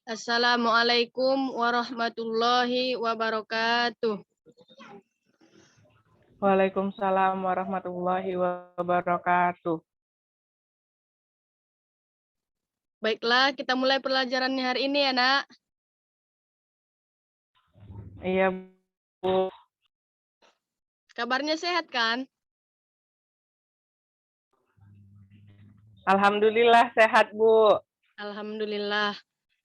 Assalamualaikum warahmatullahi wabarakatuh. Waalaikumsalam warahmatullahi wabarakatuh. Baiklah, kita mulai pelajarannya hari ini ya, Nak. Iya, Bu. Kabarnya sehat kan? Alhamdulillah sehat, Bu. Alhamdulillah.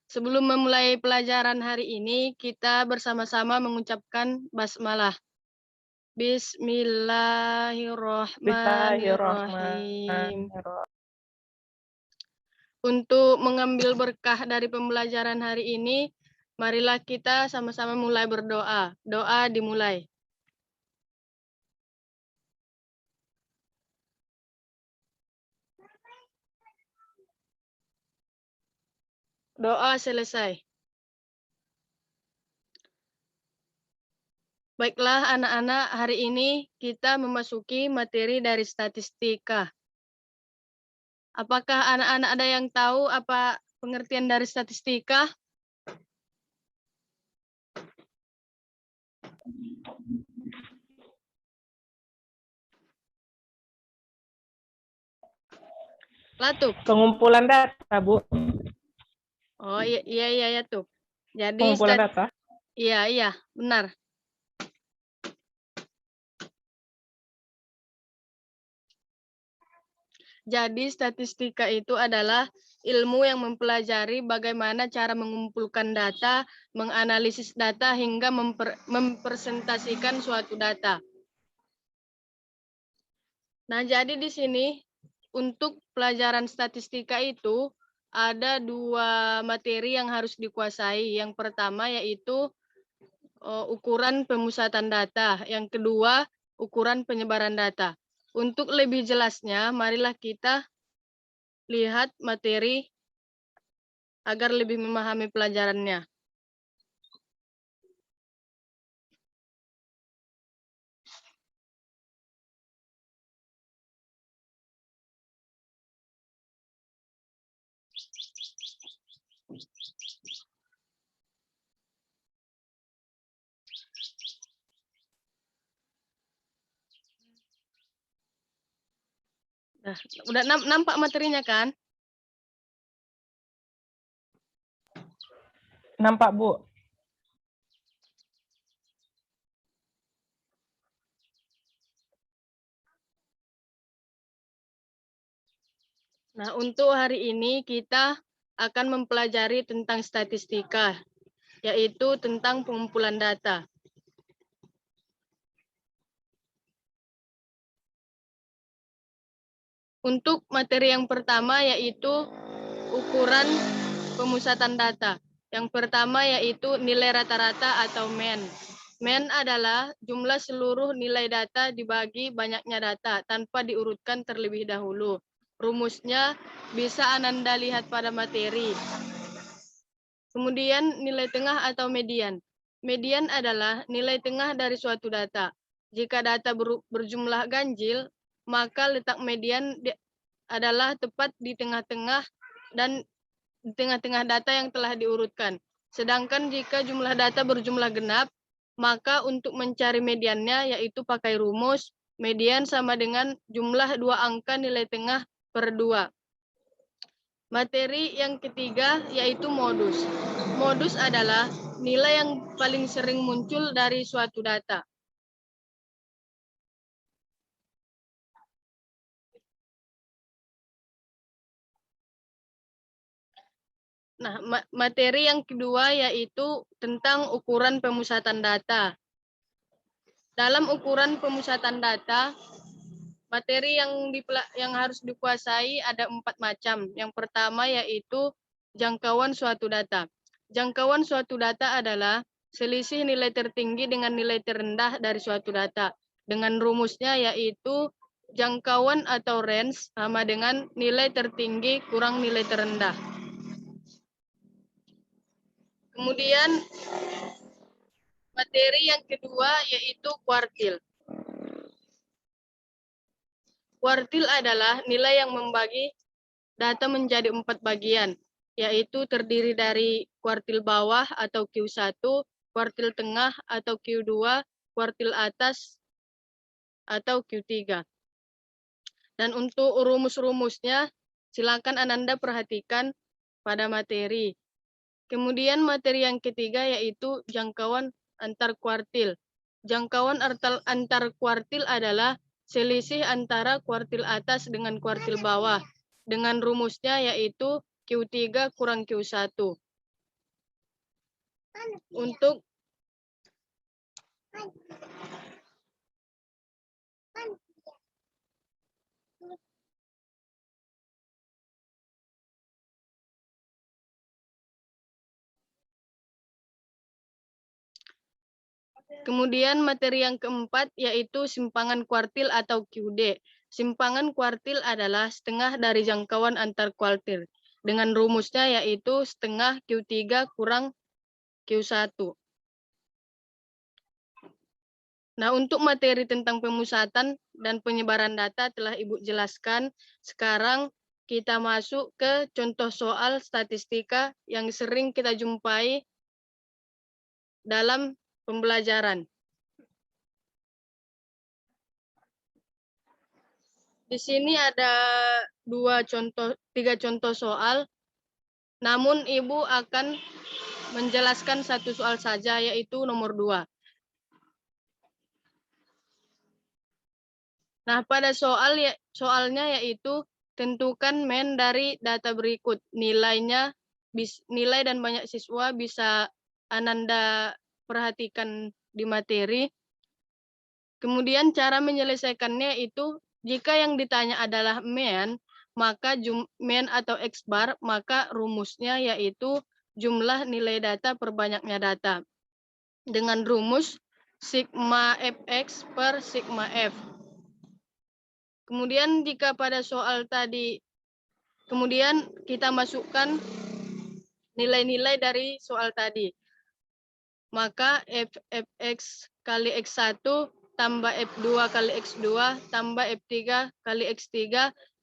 Sebelum memulai pelajaran hari ini, kita bersama-sama mengucapkan basmalah. Bismillahirrahmanirrahim. Bismillahirrahmanirrahim. Untuk mengambil berkah dari pembelajaran hari ini, marilah kita sama-sama mulai berdoa. Doa dimulai. Doa selesai. Baiklah anak-anak, hari ini kita memasuki materi dari statistika. Apakah anak-anak ada yang tahu apa pengertian dari statistika? Latuk. Pengumpulan data, Bu. Oh iya tuh. Jadi Pengumpulan data. Iya, benar. Jadi statistika itu adalah ilmu yang mempelajari bagaimana cara mengumpulkan data, menganalisis data hingga mempresentasikan suatu data. Nah, jadi di sini untuk pelajaran statistika itu ada dua materi yang harus dikuasai. Yang pertama yaitu ukuran pemusatan data. Yang kedua, ukuran penyebaran data. Untuk lebih jelasnya, marilah kita lihat materi agar lebih memahami pelajarannya. Nah, udah nampak materinya kan? Nampak, Bu. Nah, untuk hari ini kita akan mempelajari tentang statistika, yaitu tentang pengumpulan data. Untuk materi yang pertama yaitu ukuran pemusatan data. Yang pertama yaitu nilai rata-rata atau MEN. MEN adalah jumlah seluruh nilai data dibagi banyaknya data tanpa diurutkan terlebih dahulu. Rumusnya bisa Ananda lihat pada materi. Kemudian nilai tengah atau median. Median adalah nilai tengah dari suatu data. Jika data berjumlah ganjil, maka letak median adalah tepat di tengah-tengah dan di tengah-tengah data yang telah diurutkan. Sedangkan jika jumlah data berjumlah genap, maka untuk mencari mediannya yaitu pakai rumus median sama dengan jumlah dua angka nilai tengah per 2. Materi yang ketiga yaitu modus. Modus adalah nilai yang paling sering muncul dari suatu data. Nah, materi yang kedua yaitu tentang ukuran pemusatan data. Dalam ukuran pemusatan data, materi yang harus dikuasai ada 4 macam. Yang pertama yaitu jangkauan suatu data. Jangkauan suatu data adalah selisih nilai tertinggi dengan nilai terendah dari suatu data. Dengan rumusnya yaitu jangkauan atau range sama dengan nilai tertinggi kurang nilai terendah. Kemudian materi yang kedua yaitu kuartil. Kuartil adalah nilai yang membagi data menjadi 4 bagian, yaitu terdiri dari kuartil bawah atau Q1, kuartil tengah atau Q2, kuartil atas atau Q3. Dan untuk rumus-rumusnya, silakan Ananda perhatikan pada materi. Kemudian materi yang ketiga yaitu jangkauan antar kuartil. Jangkauan antar kuartil adalah selisih antara kuartil atas dengan kuartil bawah. Dengan rumusnya yaitu Q3 kurang Q1. Untuk kemudian materi yang keempat yaitu simpangan kuartil atau QD. Simpangan kuartil adalah setengah dari jangkauan antar kuartil. Dengan rumusnya yaitu setengah Q3 kurang Q1. Nah, untuk materi tentang pemusatan dan penyebaran data telah Ibu jelaskan. Sekarang kita masuk ke contoh soal statistika yang sering kita jumpai dalam pembelajaran. Di sini ada tiga contoh soal, namun Ibu akan menjelaskan satu soal saja, yaitu nomor 2. Nah, pada soalnya yaitu tentukan main dari data berikut. Nilai dan banyak siswa bisa Ananda perhatikan di materi. Kemudian cara menyelesaikannya itu jika yang ditanya adalah main, maka main atau X bar, maka rumusnya yaitu jumlah nilai data per banyaknya data. Dengan rumus sigma fx per sigma f. Kemudian jika pada soal tadi, kemudian kita masukkan nilai-nilai dari soal tadi. Maka fx kali x1 tambah f2 kali x2 tambah f3 kali x3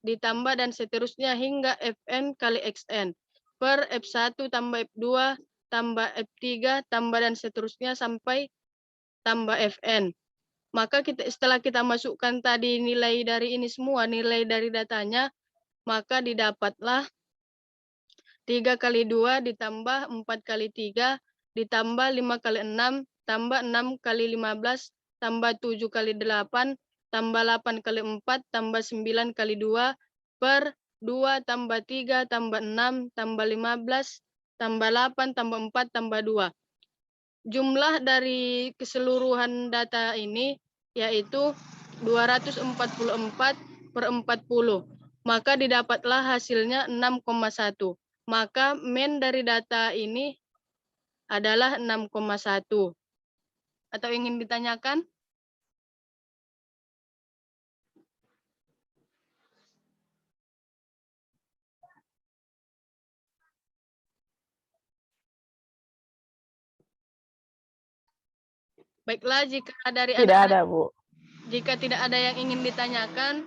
ditambah dan seterusnya hingga fn kali xn per f1 tambah f2 tambah f3 tambah dan seterusnya sampai tambah fn. Maka setelah kita masukkan tadi nilai dari ini semua, nilai dari datanya, maka didapatlah 3 kali 2 ditambah 4 kali 3 ditambah 5 kali 6 tambah 6 kali 15 tambah 7 kali 8 tambah 8 kali 4 tambah 9 kali 2 per 2 tambah 3 tambah 6 tambah 15 tambah 8 tambah 4 tambah 2. Jumlah dari keseluruhan data ini yaitu 244 per 40. Maka didapatlah hasilnya 6,1. Maka main dari data ini adalah 6,1. Atau ingin ditanyakan? Baiklah, jika dari Tidak ada, Bu. jika tidak ada yang ingin ditanyakan,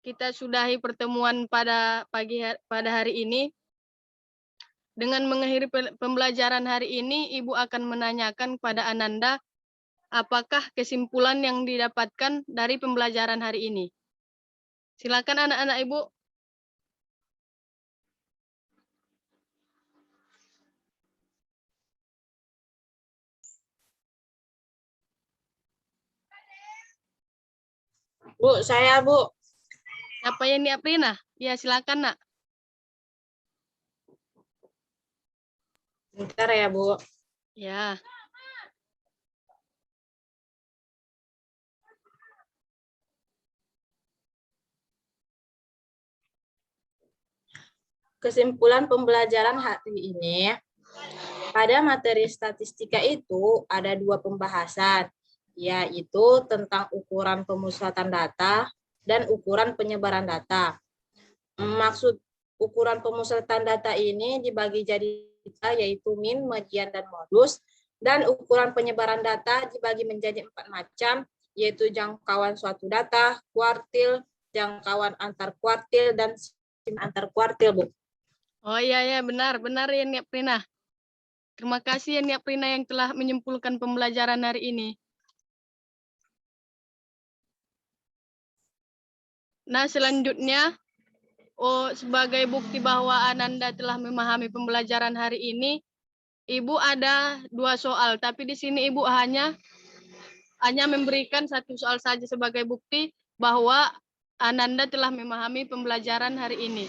kita sudahi pertemuan pada hari ini. Dengan mengakhiri pembelajaran hari ini, Ibu akan menanyakan pada Ananda, apakah kesimpulan yang didapatkan dari pembelajaran hari ini? Silakan anak-anak Ibu. Bu, saya Bu. Siapa yang Aprina? Ya, silakan nak. Bentar ya Bu. Ya. Kesimpulan pembelajaran hari ini, pada materi statistika itu ada 2 pembahasan, yaitu tentang ukuran pemusatan data dan ukuran penyebaran data. Maksud ukuran pemusatan data ini dibagi jadi yaitu min, median, dan modus, dan ukuran penyebaran data dibagi menjadi 4 macam, yaitu jangkauan suatu data, kuartil, jangkauan antar kuartil, dan antar kuartil, Bu. Oh iya ya, benar ya Nia Prina. Terima kasih ya Nia Prina yang telah menyimpulkan pembelajaran hari ini. Nah, selanjutnya, sebagai bukti bahwa Ananda telah memahami pembelajaran hari ini, Ibu ada 2 soal, tapi di sini Ibu hanya memberikan 1 soal saja sebagai bukti bahwa Ananda telah memahami pembelajaran hari ini.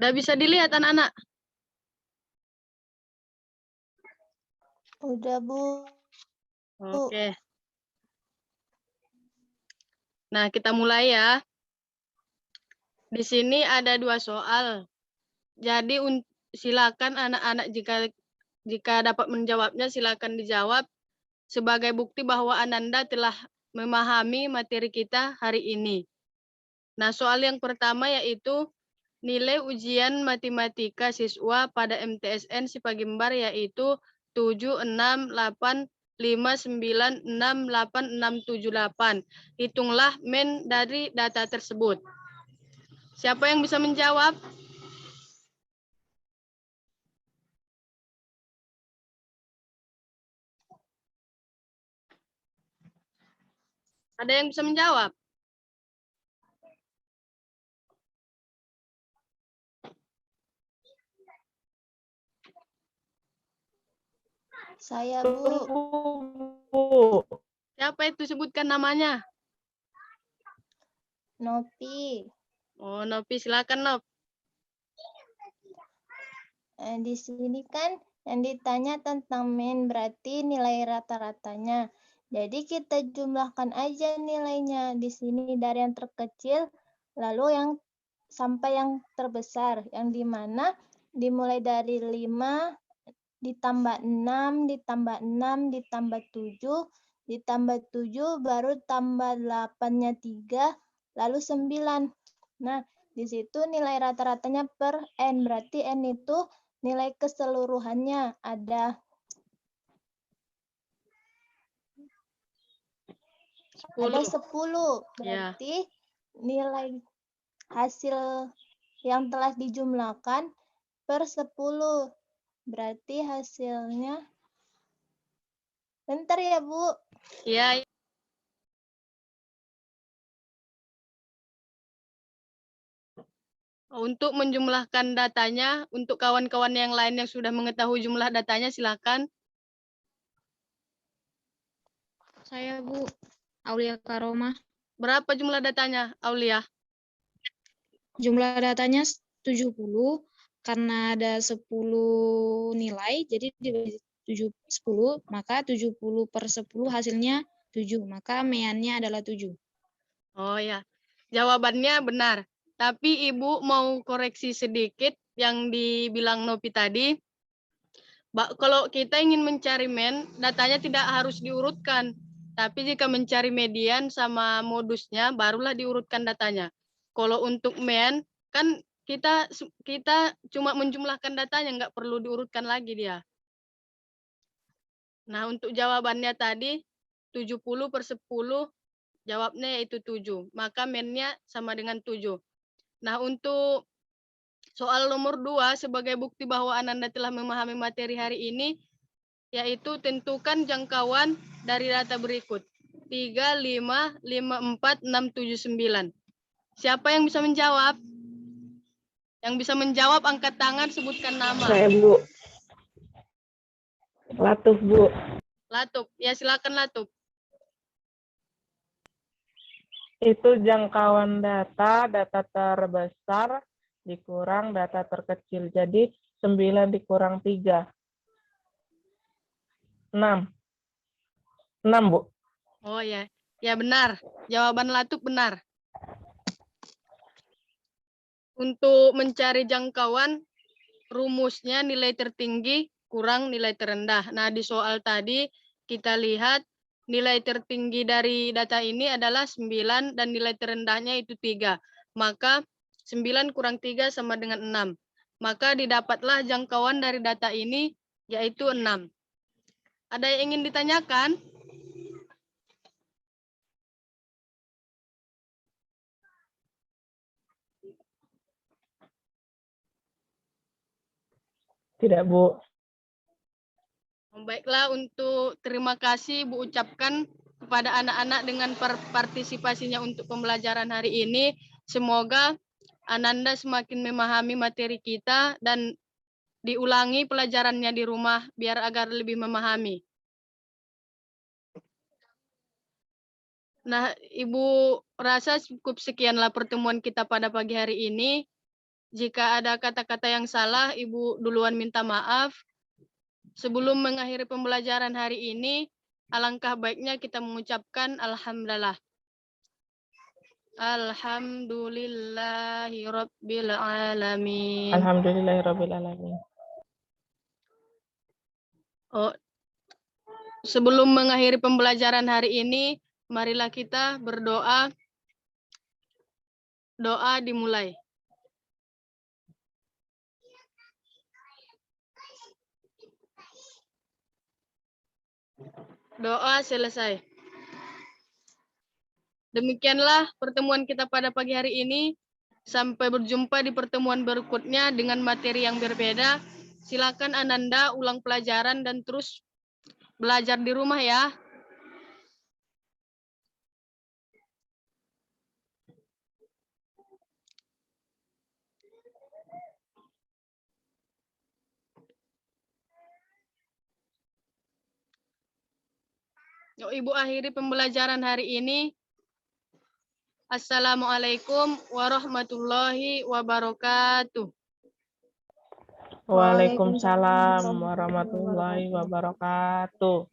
Udah bisa dilihat anak-anak? Udah, Bu. Oke. Nah, kita mulai ya. Di sini ada 2 soal. Jadi silakan anak-anak jika dapat menjawabnya silakan dijawab sebagai bukti bahwa Ananda telah memahami materi kita hari ini. Nah, soal yang pertama yaitu nilai ujian matematika siswa pada MTSN Sipagimbar yaitu 76859686678. Hitunglah men dari data tersebut. Siapa yang bisa menjawab? Ada yang bisa menjawab? Saya, Bu. Bu. Siapa itu sebutkan namanya? Nopi. Oh, Nopi, silakan Nop. Di sini kan yang ditanya tentang min, berarti nilai rata-ratanya. Jadi kita jumlahkan aja nilainya. Di sini dari yang terkecil, lalu yang sampai yang terbesar. Yang dimana dimulai dari 5, ditambah 6, ditambah 6, ditambah 7, ditambah 7, baru tambah 8-nya 3, lalu 9. Nah, di situ nilai rata-ratanya per N. Berarti N itu nilai keseluruhannya ada 10. Ya. Berarti nilai hasil yang telah dijumlahkan per 10. Berarti hasilnya, bentar ya Bu. Ya. Untuk menjumlahkan datanya, untuk kawan-kawan yang lain yang sudah mengetahui jumlah datanya, silakan. Saya Bu, Aulia Karoma. Berapa jumlah datanya, Aulia? Jumlah datanya 70, karena ada 10 nilai, jadi dibagi 10, maka 70 per 10 hasilnya 7, maka meannya adalah 7. Oh ya, jawabannya benar. Tapi Ibu mau koreksi sedikit yang dibilang Nopi tadi. Kalau kita ingin mencari men, datanya tidak harus diurutkan. Tapi jika mencari median sama modusnya, barulah diurutkan datanya. Kalau untuk men, kan kita cuma menjumlahkan datanya, nggak perlu diurutkan lagi dia. Nah, untuk jawabannya tadi, 70 per 10, jawabnya yaitu 7. Maka mennya sama dengan 7. Nah, untuk soal nomor 2, sebagai bukti bahwa Ananda telah memahami materi hari ini, yaitu tentukan jangkauan dari data berikut. 3, 5, 5, 4, 6, 7, 9. Siapa yang bisa menjawab? Yang bisa menjawab angkat tangan, sebutkan nama. Saya, Bu. Latuf, Bu. Latup. Ya, silakan Latup. Itu jangkauan data terbesar dikurang data terkecil. Jadi 9 dikurang 3. 6. 6, Bu. Oh ya. Ya benar. Jawaban Latup benar. Untuk mencari jangkauan, rumusnya nilai tertinggi kurang nilai terendah. Nah, di soal tadi kita lihat nilai tertinggi dari data ini adalah 9 dan nilai terendahnya itu 3. Maka 9 kurang 3 sama dengan 6. Maka didapatlah jangkauan dari data ini yaitu 6. Ada yang ingin ditanyakan? Tidak, Bu. Baiklah, untuk terima kasih Bu ucapkan kepada anak-anak dengan partisipasinya untuk pembelajaran hari ini. Semoga Ananda semakin memahami materi kita dan diulangi pelajarannya di rumah biar agar lebih memahami. Nah, Ibu rasa cukup sekianlah pertemuan kita pada pagi hari ini. Jika ada kata-kata yang salah, Ibu duluan minta maaf. Sebelum mengakhiri pembelajaran hari ini, alangkah baiknya kita mengucapkan Alhamdulillah. Alhamdulillahirabbil alamin. Alhamdulillahirabbil alamin. Oh, sebelum mengakhiri pembelajaran hari ini, marilah kita berdoa. Doa dimulai. Doa selesai. Demikianlah pertemuan kita pada pagi hari ini. Sampai berjumpa di pertemuan berikutnya dengan materi yang berbeda. Silakan Ananda ulang pelajaran dan terus belajar di rumah ya. Yuk, Ibu akhiri pembelajaran hari ini. Assalamualaikum warahmatullahi wabarakatuh. Waalaikumsalam warahmatullahi wabarakatuh.